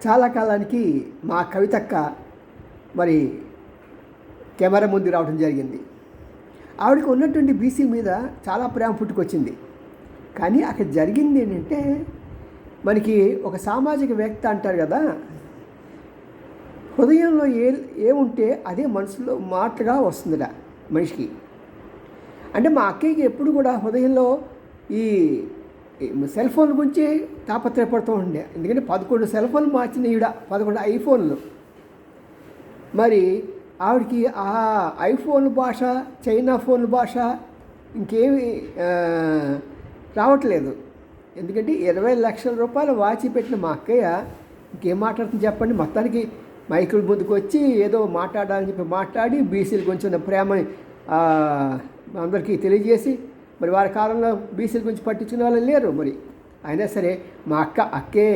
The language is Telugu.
చాలా కాలానికి మా కవితక్క మరి కెమెరా ముందు రావడం జరిగింది. ఆవిడకి ఉన్నటువంటి బీసీ మీద చాలా ప్రేమ పుట్టుకొచ్చింది. కానీ అక్కడ జరిగింది ఏంటంటే, మనకి ఒక సామాజిక వ్యక్తి అంటారు కదా, హృదయంలో ఏముంటే అదే మనసులో మాటగా వస్తుందిట మనిషికి. అంటే మా అక్కయ్యకి ఎప్పుడు కూడా హృదయంలో ఈ సెల్ ఫోన్ గురించి తాపత్రయపడుతూ ఉండే. ఎందుకంటే 11 సెల్ ఫోన్లు మార్చిన ఈవిడ, 11 ఐఫోన్లు. మరి ఆవిడకి ఆ ఐఫోన్ భాష, చైనా ఫోన్ భాష ఇంకేమి రావట్లేదు. ఎందుకంటే 20 లక్షల రూపాయలు వాచి పెట్టిన మా అక్కయ్య ఇంకేం మాట్లాడుతుంది చెప్పండి. మొత్తానికి మైకుల ముందుకు వచ్చి ఏదో మాట్లాడాలని చెప్పి మాట్లాడి బీసీల గురించి ఉన్న ప్రేమని అందరికీ తెలియజేసి, మరి వారి కాలంలో బీసీల గురించి పట్టించుకునే వాళ్ళు లేరు. మరి అయినా సరే మా అక్కే